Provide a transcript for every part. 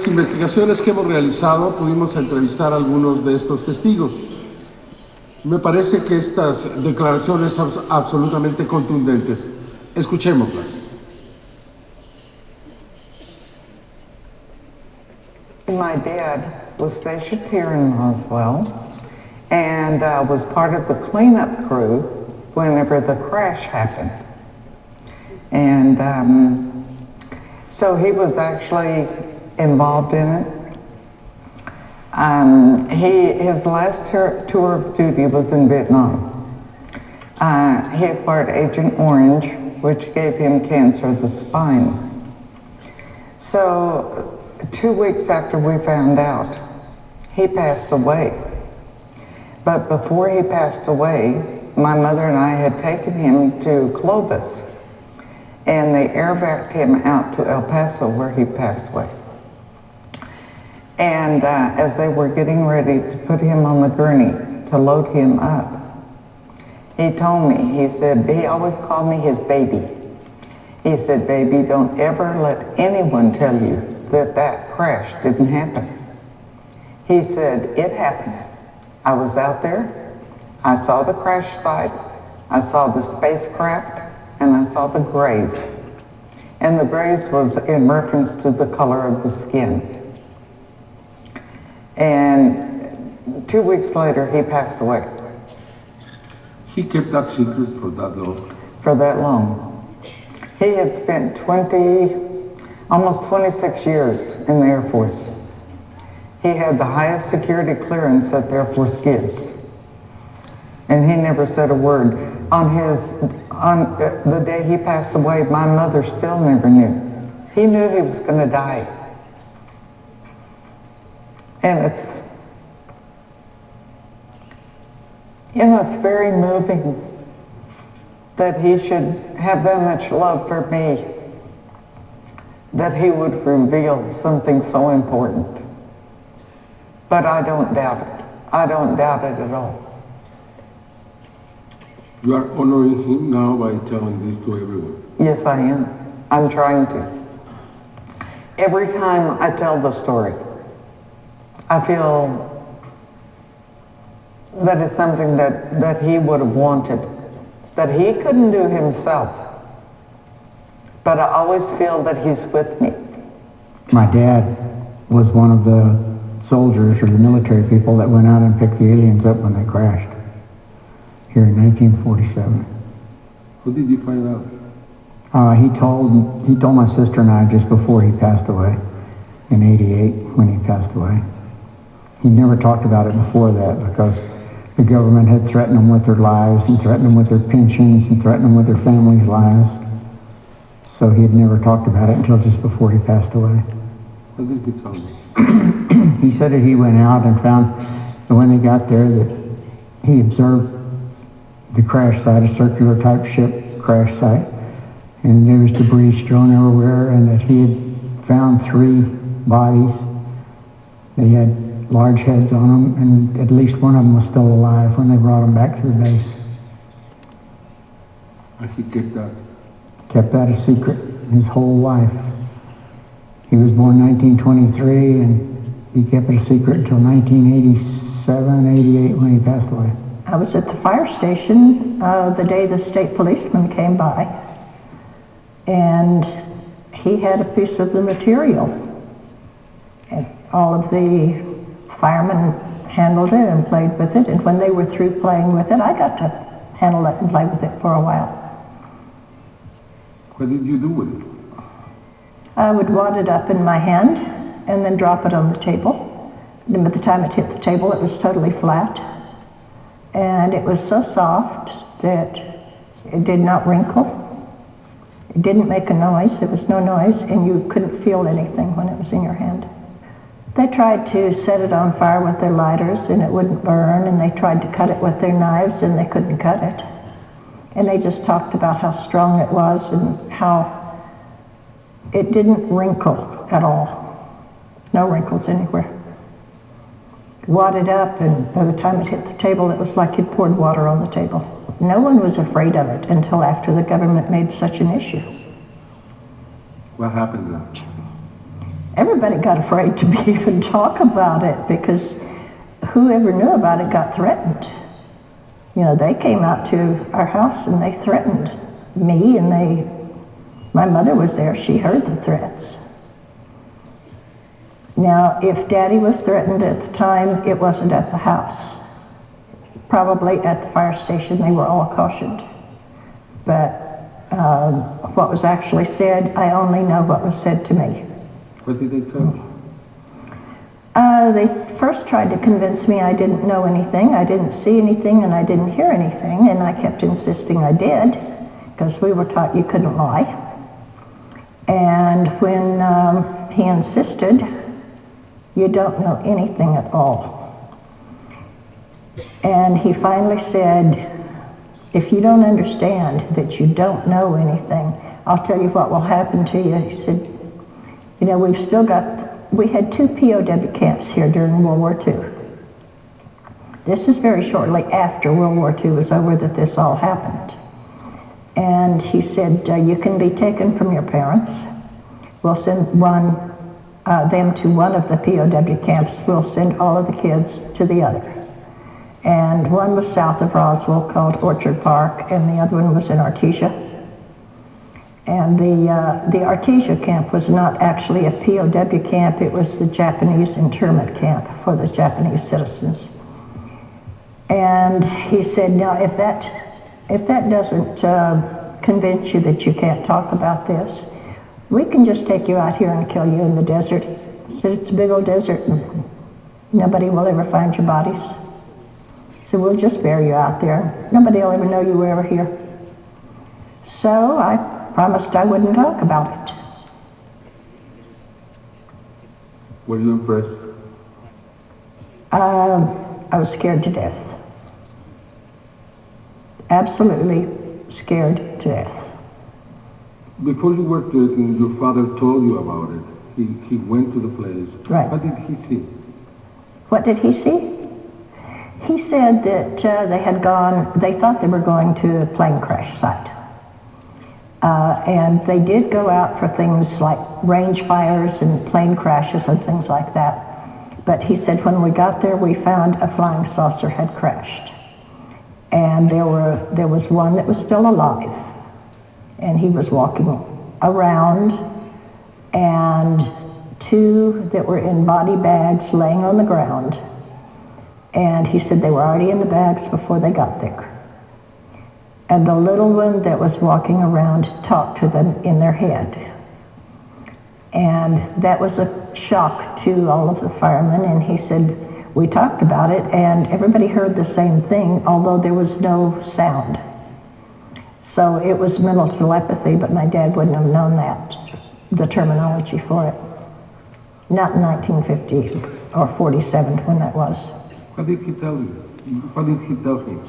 Investigaciones que hemos realizado pudimos entrevistar a algunos de estos testigos. Me parece que estas declaraciones son absolutamente contundentes. Escuchémoslas. My dad was stationed here in Roswell and was part of the cleanup crew whenever the crash happened. And so he was actually involved in it. His last tour of duty was in Vietnam. He acquired Agent Orange, which gave him cancer of the spine. So 2 weeks after we found out, he passed away. But before he passed away, my mother and I had taken him to Clovis, and they air vac him out to El Paso where he passed away. And as they were getting ready to put him on the gurney to load him up, he told me, he said, he always called me his baby. He said, baby, don't ever let anyone tell you that that crash didn't happen. He said, it happened. I was out there, I saw the crash site, I saw the spacecraft, and I saw the grays. And the grays was in reference to the color of the skin. And 2 weeks later, he passed away. He kept that secret for that long? For that long. He had spent almost 26 years in the Air Force. He had the highest security clearance that the Air Force gives. And he never said a word. On the day he passed away, my mother still never knew. He knew he was going to die. And it's very moving that he should have that much love for me, that he would reveal something so important. But I don't doubt it. I don't doubt it at all. You are honoring him now by telling this to everyone. Yes, I am. I'm trying to. Every time I tell the story, I feel that it's something that he would have wanted, that he couldn't do himself. But I always feel that he's with me. My dad was one of the soldiers or the military people that went out and picked the aliens up when they crashed here in 1947. How did you find out? He told my sister and I just before he passed away, in '88 when he passed away. He never talked about it before that because the government had threatened them with their lives and threatened them with their pensions and threatened them with their families' lives. So he had never talked about it until just before he passed away. What did he tell you? He said that he went out and found that when they got there that he observed the crash site, a circular type ship crash site, and there was debris strewn everywhere, and that he had found 3 bodies. They had large heads on them, and at least one of them was still alive when they brought him back to the base. And he kept that? Kept that a secret his whole life. He was born 1923, and he kept it a secret until 1987, 88 when he passed away. I was at the fire station the day the state policeman came by, and he had a piece of the material. And all of the firemen handled it and played with it, and when they were through playing with it, I got to handle it and play with it for a while. What did you do with it? I would wad it up in my hand and then drop it on the table. And by the time it hit the table, it was totally flat. And it was so soft that it did not wrinkle. It didn't make a noise, there was no noise, and you couldn't feel anything when it was in your hand. They tried to set it on fire with their lighters and it wouldn't burn, and they tried to cut it with their knives and they couldn't cut it. And they just talked about how strong it was and how it didn't wrinkle at all. No wrinkles anywhere. Wadded up, and by the time it hit the table, it was like you'd poured water on the table. No one was afraid of it until after the government made such an issue. What happened then? Everybody got afraid to even talk about it because whoever knew about it got threatened. You know, they came out to our house and they threatened me, and my mother was there, she heard the threats. Now, if Daddy was threatened at the time, it wasn't at the house. Probably at the fire station, they were all cautioned. But what was actually said, I only know what was said to me. What did they tell you? They first tried to convince me I didn't know anything, I didn't see anything, and I didn't hear anything, and I kept insisting I did, because we were taught you couldn't lie. And when he insisted, you don't know anything at all. And he finally said, if you don't understand that you don't know anything, I'll tell you what will happen to you. He said, you know, we had 2 POW camps here during World War II. This is very shortly after World War II was over that this all happened. And he said, you can be taken from your parents. We'll send them to one of the POW camps. We'll send all of the kids to the other. And one was south of Roswell called Orchard Park, and the other one was in Artesia. And the Artesia camp was not actually a POW camp, it was the Japanese internment camp for the Japanese citizens. And he said, now if that doesn't convince you that you can't talk about this, we can just take you out here and kill you in the desert. He said, it's a big old desert and nobody will ever find your bodies. So we'll just bury you out there. Nobody will ever know you were ever here. So I promised I wouldn't talk about it. Were you impressed? I was scared to death. Absolutely scared to death. Before you worked there, and your father told you about it. He went to the place. Right. What did he see? What did he see? He said that they thought they were going to a plane crash site. And they did go out for things like range fires and plane crashes and things like that. But he said when we got there, we found a flying saucer had crashed. And there was one that was still alive. And he was walking around, and 2 that were in body bags laying on the ground. And he said they were already in the bags before they got there. And the little one that was walking around talked to them in their head. And that was a shock to all of the firemen, and he said, we talked about it, and everybody heard the same thing, although there was no sound. So it was mental telepathy, but my dad wouldn't have known that, the terminology for it. Not in 1950 or 47 when that was. What did he tell you? What did he tell him?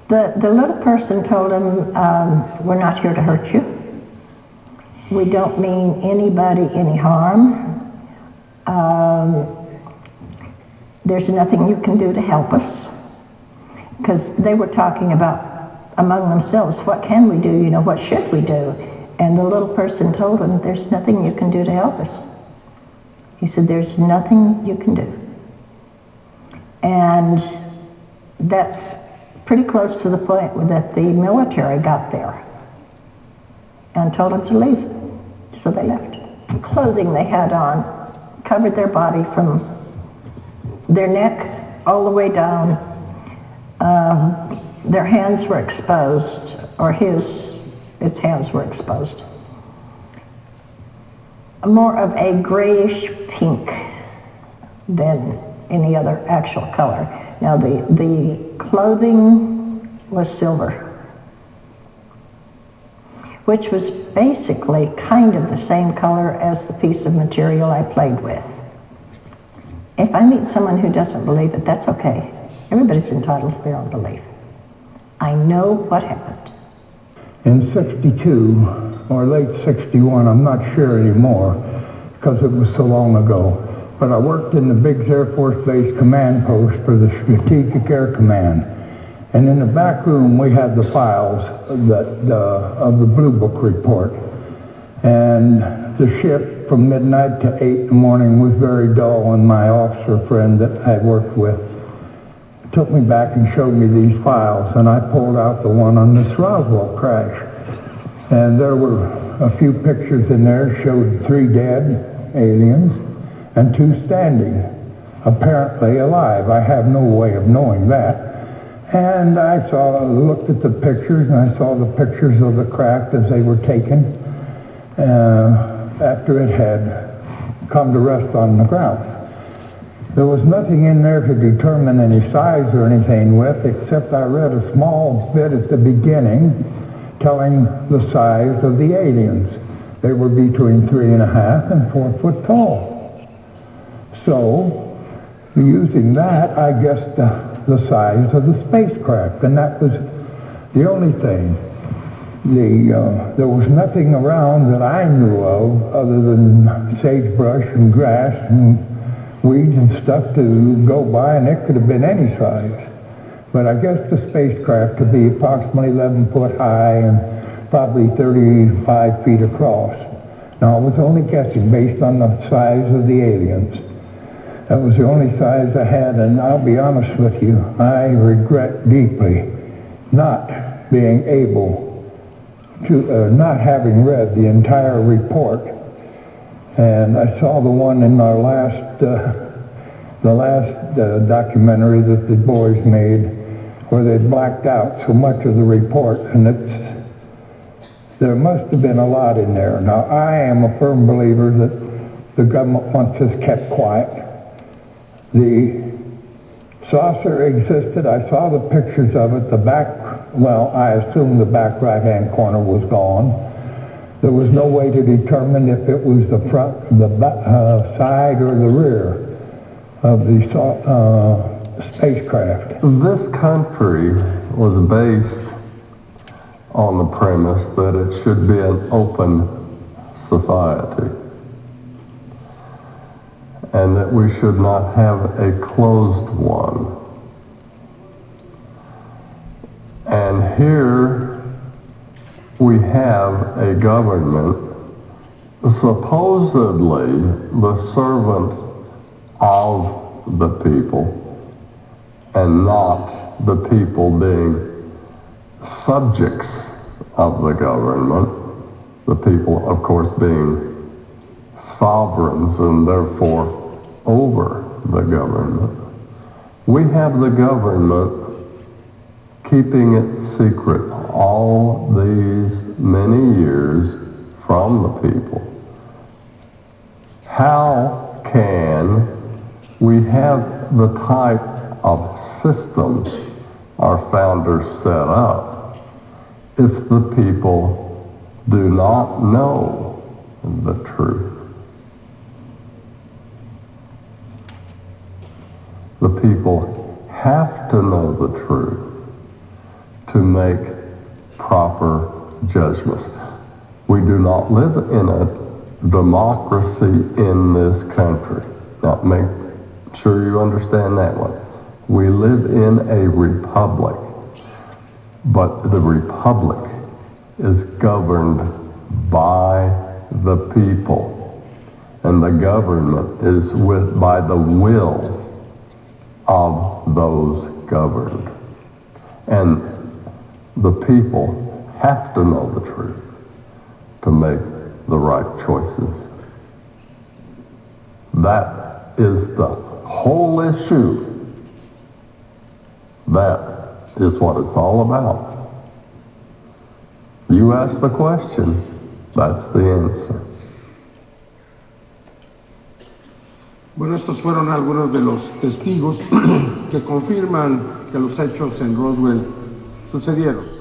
The little person told him, we're not here to hurt you. We don't mean anybody any harm. There's nothing you can do to help us. Because they were talking about among themselves, what can we do, you know, what should we do? And the little person told him, there's nothing you can do to help us. He said, there's nothing you can do. And that's pretty close to the point that the military got there and told them to leave. So they left. The clothing they had on covered their body from their neck all the way down. Their hands were exposed, or its hands were exposed. More of a grayish pink than any other actual color. Now the clothing was silver, which was basically kind of the same color as the piece of material I played with. If I meet someone who doesn't believe it, that's okay. Everybody's entitled to their own belief. I know what happened. In 62 or late 61, I'm not sure anymore because it was so long ago, but I worked in the Biggs Air Force Base command post for the Strategic Air Command. And in the back room, we had the files of the Blue Book report. And the shift from midnight to 8 in the morning was very dull, and my officer friend that I worked with took me back and showed me these files, and I pulled out the one on this Roswell crash. And there were a few pictures in there, showed 3 dead aliens and 2 standing, apparently alive. I have no way of knowing that. And I looked at the pictures, and I saw the pictures of the craft as they were taken after it had come to rest on the ground. There was nothing in there to determine any size or anything with, except I read a small bit at the beginning telling the size of the aliens. They were between 3.5 and 4 foot tall. So, using that, I guessed the size of the spacecraft, and that was the only thing. There was nothing around that I knew of other than sagebrush and grass and weeds and stuff to go by, and it could have been any size. But I guess the spacecraft could be approximately 11 foot high and probably 35 feet across. Now, I was only guessing based on the size of the aliens. That was the only size I had, and I'll be honest with you, I regret deeply not being able to, not having read the entire report. And I saw the one in our last documentary that the boys made, where they blacked out so much of the report, and there must have been a lot in there. Now, I am a firm believer that the government wants us kept quiet. The saucer existed. I saw the pictures of it. The back, well, I assume the back right-hand corner was gone. There was no way to determine if it was the front, the side, or the rear of the spacecraft. This country was based on the premise that it should be an open society, and that we should not have a closed one. And here we have a government supposedly the servant of the people, and not the people being subjects of the government, the people, of course, being sovereigns and therefore over the government. We have the government keeping it secret all these many years from the people. How can we have the type of system our founders set up if the people do not know the truth? The people have to know the truth to make proper judgments. We do not live in a democracy in this country. Now, make sure you understand that one. We live in a republic, but the republic is governed by the people, and the government is by the will of those governed. And the people have to know the truth to make the right choices. That is the whole issue. That is what it's all about. You ask the question, that's the answer. Bueno, estos fueron algunos de los testigos que confirman que los hechos en Roswell sucedieron.